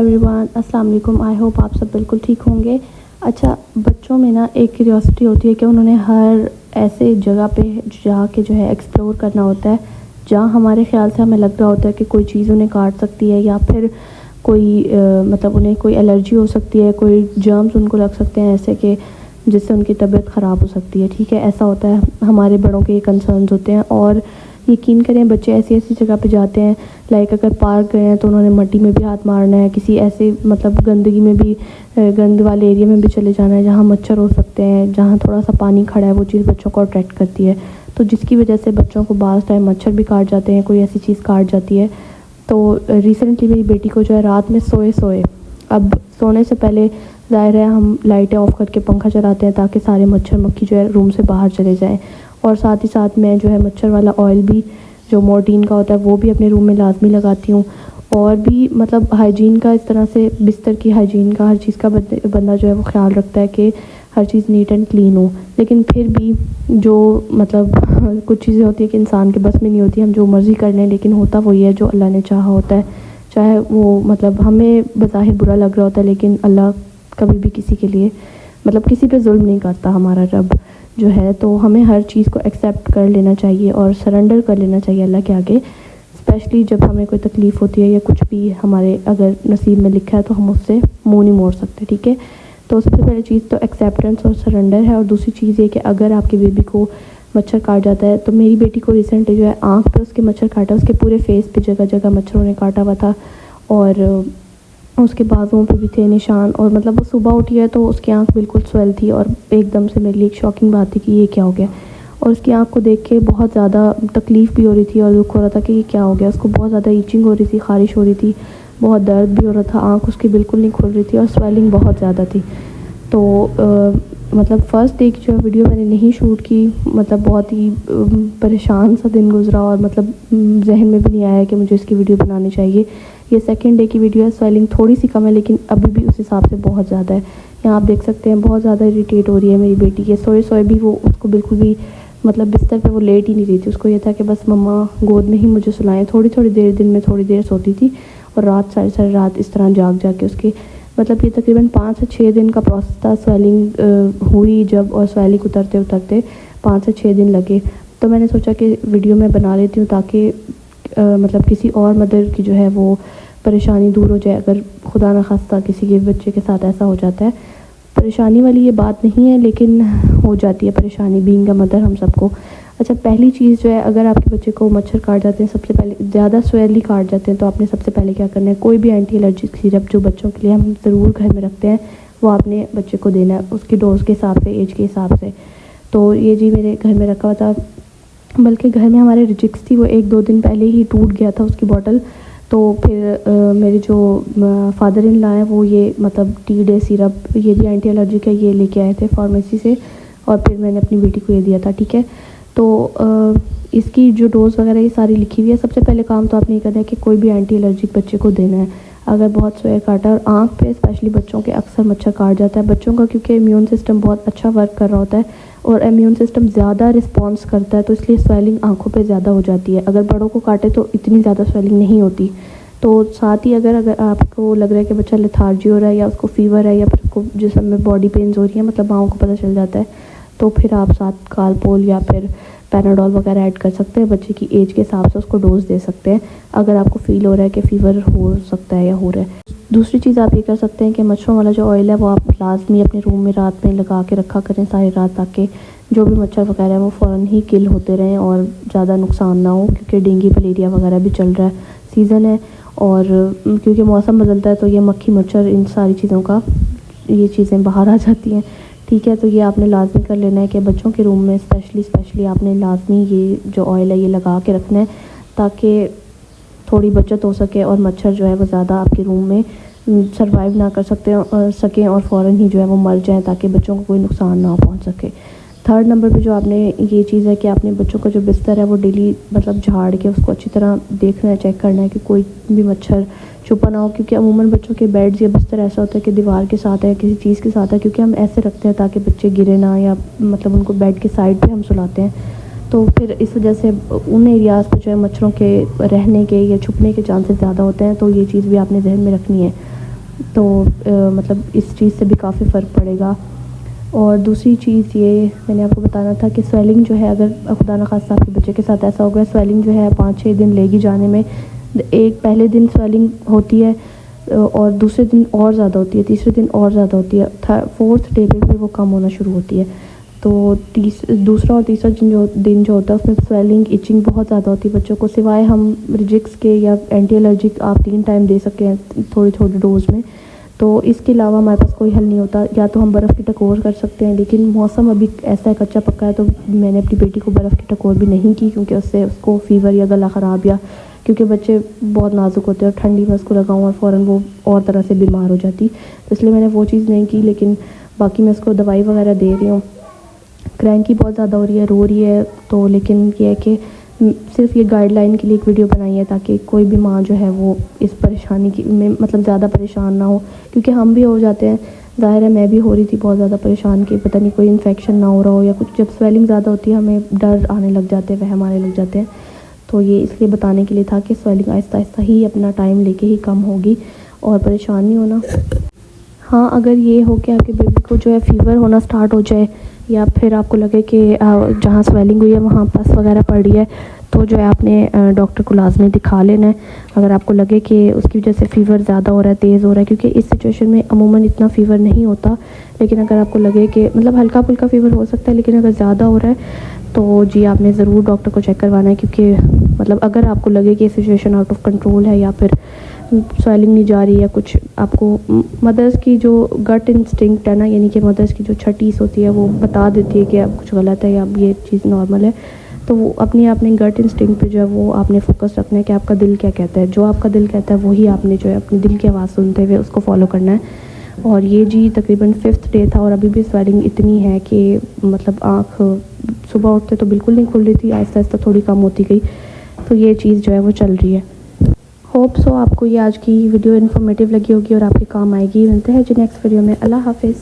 Everyone, अस्सलाम वालेकुम। I hope आप सब बिल्कुल ठीक होंगे। अच्छा, बच्चों में ना एक क्यूरियोसिटी होती है कि उन्होंने हर ऐसे जगह पे जाके जो है एक्सप्लोर करना होता है जहाँ हमारे ख्याल से हमें लग रहा होता है कि कोई चीज़ उन्हें काट सकती है या फिर कोई मतलब उन्हें कोई एलर्जी हो सकती है, कोई जर्म्स उनको लग सकते हैं ऐसे कि जिससे उनकी तबीयत ख़राब हो सकती है। ठीक है, ऐसा होता है, हमारे बड़ों के ये कंसर्न्स होते हैं। और यकीन करें, बच्चे ऐसी ऐसी जगह पे जाते हैं, लाइक अगर पार्क गए हैं तो उन्होंने मट्टी में भी हाथ मारना है, किसी ऐसे मतलब गंदगी में भी, गंद वाले एरिया में भी चले जाना है जहाँ मच्छर हो सकते हैं, जहाँ थोड़ा सा पानी खड़ा है, वो चीज़ बच्चों को अट्रैक्ट करती है। तो जिसकी वजह से बच्चों को बाज़ टाइम मच्छर भी काट जाते हैं, कोई ऐसी चीज़ काट जाती है। तो रिसेंटली मेरी बेटी को जो है रात में सोए अब सोने से पहले ज़ाहिर है हम लाइटें ऑफ़ करके पंखा चलाते हैं ताकि सारे मच्छर मक्खी जो है रूम से बाहर चले जाएं। और साथ ही साथ मैं जो है मच्छर वाला ऑयल भी, जो मोर्टीन का होता है, वो भी अपने रूम में लाजमी लगाती हूँ। और भी मतलब हाइजीन का, इस तरह से बिस्तर की हाइजीन का, हर चीज़ का बंदा जो है वो ख्याल रखता है कि हर चीज़ नीट एंड क्लीन हो। लेकिन फिर भी जो मतलब कुछ चीज़ें होती है कि इंसान के बस में नहीं होती, हम जो मर्ज़ी कर लें, लेकिन होता वही है जो अल्लाह ने चाहा होता है। चाहे वो मतलब हमें बज़ाहिर बुरा लग रहा होता है, लेकिन अल्लाह कभी भी किसी के लिए मतलब किसी पे जुल्म नहीं करता, हमारा रब जो है। तो हमें हर चीज़ को एक्सेप्ट कर लेना चाहिए और सरेंडर कर लेना चाहिए अल्लाह के आगे, स्पेशली जब हमें कोई तकलीफ़ होती है या कुछ भी हमारे अगर नसीब में लिखा है तो हम उससे मुंह नहीं मोड़ सकते। ठीक है, तो सबसे पहली चीज़ तो एक्सेप्टेंस और सरेंडर है। और दूसरी चीज़ ये कि अगर आपकी बेबी को मच्छर काट जाता है, तो मेरी बेटी को रिसेंटली जो है आँख पे उसके मच्छर काटा, उसके पूरे फेस पे जगह जगह मच्छरों ने काटा हुआ था और उसके बाजुओं पे भी थे निशान। और मतलब वो सुबह उठी है तो उसकी आंख बिल्कुल स्वेल थी और एकदम से मेरे लिए एक शॉकिंग बात थी कि ये क्या हो गया। और उसकी आंख को देख के बहुत ज़्यादा तकलीफ़ भी हो रही थी और दुख हो रहा था कि ये क्या हो गया। उसको बहुत ज़्यादा ईचिंग हो रही थी, ख़ारिश हो रही थी, बहुत दर्द भी हो रहा था, आँख उसकी बिल्कुल नहीं खुल रही थी और स्वेलिंग बहुत ज़्यादा थी। तो मतलब फ़र्स्ट डे की जो वीडियो मैंने नहीं शूट की, मतलब बहुत ही परेशान सा दिन गुजरा और मतलब जहन में भी नहीं आया कि मुझे इसकी वीडियो बनानी चाहिए। ये सेकंड डे की वीडियो है, स्वेलिंग थोड़ी सी कम है लेकिन अभी भी उस हिसाब से बहुत ज़्यादा है। यहाँ आप देख सकते हैं बहुत ज़्यादा इरिटेट हो रही है मेरी बेटी। ये सोए भी वो, उसको बिल्कुल भी मतलब बिस्तर पे वो लेट ही नहीं रही थी। उसको ये था कि बस मम्मा गोद में ही मुझे सुलाएं। थोड़ी देर दिन में थोड़ी देर सोती थी और रात सारी रात इस तरह जाग के उसके मतलब ये तकरीबन 5 से 6 दिन का प्रोसेस था। स्वेलिंग हुई जब, और स्वेलिंग उतरते 5 से 6 दिन लगे। तो मैंने सोचा कि वीडियो मैं बना लेती हूँ ताकि मतलब किसी और मदर की जो है वो परेशानी दूर हो जाए अगर खुदा न खास्ता किसी के बच्चे के साथ ऐसा हो जाता है। परेशानी वाली ये बात नहीं है लेकिन हो जाती है परेशानी, बीइंग अ मदर हम सबको। अच्छा, पहली चीज़ जो है, अगर आपके बच्चे को मच्छर काट जाते हैं, सबसे पहले ज़्यादा स्वेली काट जाते हैं, तो आपने सबसे पहले क्या करना है, कोई भी एंटी एलर्जिक सिरप जो बच्चों के लिए हम ज़रूर घर में रखते हैं वो आपने बच्चे को देना है, उसकी डोज के हिसाब से, एज के हिसाब से। तो ये जी मेरे घर में रखा हुआ था, बल्कि घर में हमारे रिजिक्स थी, वो 1-2 दिन पहले ही टूट गया था उसकी बॉटल। तो फिर मेरे जो फादर इन लॉ हैं वो ये मतलब टी डे सिरप, ये भी एंटी एलर्जिक है, ये लेके आए थे फार्मेसी से और फिर मैंने अपनी बेटी को ये दिया था। ठीक है, तो इसकी जो डोज़ वगैरह ये सारी लिखी हुई है। सबसे पहले काम तो आपने ये करना है कि कोई भी एंटी एलर्जिक बच्चे को देना है अगर बहुत स्वेयर काटा। और आँख पे स्पेशली बच्चों के अक्सर मच्छर काट जाता है बच्चों का, क्योंकि इम्यून सिस्टम बहुत अच्छा वर्क कर रहा होता है और इम्यून सिस्टम ज़्यादा रिस्पॉन्स करता है, तो इसलिए स्वेलिंग आँखों पे ज़्यादा हो जाती है। अगर बड़ों को काटे तो इतनी ज़्यादा स्वेलिंग नहीं होती। तो साथ ही अगर आपको लग रहा है कि बच्चा लेथार्जी हो रहा है या उसको फीवर है या फिर उसको जिस्म में बॉडी पेन्स हो रही है, मतलब आँखों को पता चल जाता है, तो फिर आप साथ कालपोल या फिर पैनाडोल वगैरह ऐड कर सकते हैं। बच्चे की एज के हिसाब से उसको डोज दे सकते हैं अगर आपको फ़ील हो रहा है कि फ़ीवर हो सकता है या हो रहा है। दूसरी चीज़ आप ये कर सकते हैं कि मच्छरों वाला जो ऑयल है वो आप लाजमी अपने रूम में रात में लगा के रखा करें सारी रात, ताकि जो भी मच्छर वगैरह है वो फ़ौरन ही किल होते रहें और ज़्यादा नुकसान ना हो, क्योंकि डेंगू मलेरिया वगैरह भी चल रहा है, सीज़न है। और क्योंकि मौसम बदलता है तो ये मक्खी मच्छर इन सारी चीज़ों का ये चीज़ें बाहर आ जाती हैं। ठीक है, तो ये आपने लाजमी कर लेना है कि बच्चों के रूम में स्पेशली आपने लाजमी ये जो ऑयल है ये लगा के रखना है ताकि थोड़ी बचत हो सके और मच्छर जो है वो ज़्यादा आपके रूम में सर्वाइव ना कर सकें और फ़ौरन ही जो है वो मर जाएं, ताकि बच्चों को कोई नुकसान ना पहुंच सके। थर्ड नंबर पे जो आपने ये चीज़ है कि आपने बच्चों का जो बिस्तर है वो डेली मतलब झाड़ के उसको अच्छी तरह देखना है, चेक करना है कि कोई भी मच्छर छुपा ना हो, क्योंकि अमूमन बच्चों के बेड्स या बिस्तर ऐसा होता है कि दीवार के साथ है, किसी चीज़ के साथ है, क्योंकि हम ऐसे रखते हैं ताकि बच्चे गिरे ना, या मतलब उनको बेड के साइड पे हम सुलाते हैं। तो फिर इस वजह से उन एरियाज़ पर जो है मच्छरों के रहने के या छुपने के चांसेस ज़्यादा होते हैं, तो ये चीज़ भी आपने जहन में रखनी है। تو مطلب اس چیز سے بھی کافی فرق پڑے گا. اور دوسری چیز یہ میں نے آپ کو بتانا تھا کہ سویلنگ جو ہے اگر خدا نخواستہ آپ کے بچے کے ساتھ ایسا ہو گیا, سویلنگ جو ہے 5-6 دن لے گی جانے میں. ایک پہلے دن سویلنگ ہوتی ہے اور دوسرے دن اور زیادہ ہوتی ہے, تیسرے دن اور زیادہ ہوتی ہے, 4تھ ڈے پہ پھر وہ کم ہونا شروع ہوتی ہے. تو دوسرا اور تیسرا دن جو ہوتا ہے اس میں سویلنگ ایچنگ بہت زیادہ ہوتی ہے بچوں کو. سوائے ہم ریجکس کے یا اینٹی الرجک آپ 3 ٹائم دے سکتے ہیں تھوڑی تھوڑی ڈوز میں, تو اس کے علاوہ ہمارے پاس کوئی حل نہیں ہوتا. یا تو ہم برف کی ٹکور کر سکتے ہیں, لیکن موسم ابھی ایسا ہے کچا پکا ہے, تو میں نے اپنی بیٹی کو برف کی ٹکور بھی نہیں کی, کیونکہ اس سے اس کو فیور یا گلا خراب, یا کیونکہ بچے بہت نازک ہوتے ہیں اور ٹھنڈی میں اس کو لگاؤں اور فوراً وہ اور طرح سے بیمار ہو جاتی, تو اس لیے میں نے وہ چیز نہیں کی. لیکن باقی میں اس کو دوائی وغیرہ دے رہی ہوں. کرینکی بہت زیادہ ہو رہی ہے, رو رہی ہے, تو لیکن یہ ہے کہ صرف یہ گائیڈ لائن کے لیے ایک ویڈیو بنائی ہے تاکہ کوئی بھی ماں جو ہے وہ اس پریشانی کی میں مطلب زیادہ پریشان نہ ہو, کیونکہ ہم بھی ہو جاتے ہیں. ظاہر ہے میں بھی ہو رہی تھی بہت زیادہ پریشان کہ پتہ نہیں کوئی انفیکشن نہ ہو رہا ہو یا کچھ. جب سویلنگ زیادہ ہوتی ہے ہمیں ڈر آنے لگ جاتے ہیں, وہم آنے لگ جاتے ہیں. تو یہ اس لیے بتانے کے لیے تھا کہ سویلنگ آہستہ آہستہ ہی اپنا ٹائم لے کے ہی کم ہوگی اور پریشان نہیں ہونا. ہاں اگر یہ ہو کہ آپ کے بیبی کو جو ہے فیور ہونا سٹارٹ ہو جائے, یا پھر آپ کو لگے کہ جہاں سویلنگ ہوئی ہے وہاں پس وغیرہ پڑ رہی ہے, تو جو ہے آپ نے ڈاکٹر کو لازمی دکھا لینا ہے. اگر آپ کو لگے کہ اس کی وجہ سے فیور زیادہ ہو رہا ہے, تیز ہو رہا ہے, کیونکہ اس سچویشن میں عموماً اتنا فیور نہیں ہوتا, لیکن اگر آپ کو لگے کہ مطلب ہلکا پھلکا فیور ہو سکتا ہے, لیکن اگر زیادہ ہو رہا ہے تو جی آپ نے ضرور ڈاکٹر کو چیک کروانا ہے. کیونکہ مطلب اگر آپ کو لگے کہ سچویشن آؤٹ آف کنٹرول ہے یا پھر سویلنگ نہیں جا رہی ہے کچھ, آپ کو مدرس کی جو گٹ انسٹنکٹ ہے نا, یعنی کہ مدرس کی جو چھٹیس ہوتی ہے وہ بتا دیتی ہے کہ اب کچھ غلط ہے یا اب یہ چیز نارمل ہے, تو وہ اپنے گٹ انسٹنکٹ پہ جو ہے وہ آپ نے فوکس رکھنا ہے کہ آپ کا دل کیا کہتا ہے. جو آپ کا دل کہتا ہے وہی آپ نے جو ہے اپنے دل کی آواز سنتے ہوئے اس کو فالو کرنا ہے. اور یہ جی تقریباً 5th ڈے تھا اور ابھی بھی سویلنگ اتنی ہے کہ مطلب آنکھ صبح اٹھتے تو بالکل نہیں کھل رہی تھی, آہستہ آہستہ تھوڑی کم ہوتی گئی. تو یہ چیز جو ہے وہ چل رہی ہے. ہوپ سو آپ کو یہ آج کی ویڈیو انفارمیٹیو لگی ہوگی اور آپ کے کام آئے گی. ملتے ہیں جی نیکسٹ ویڈیو میں. اللہ حافظ.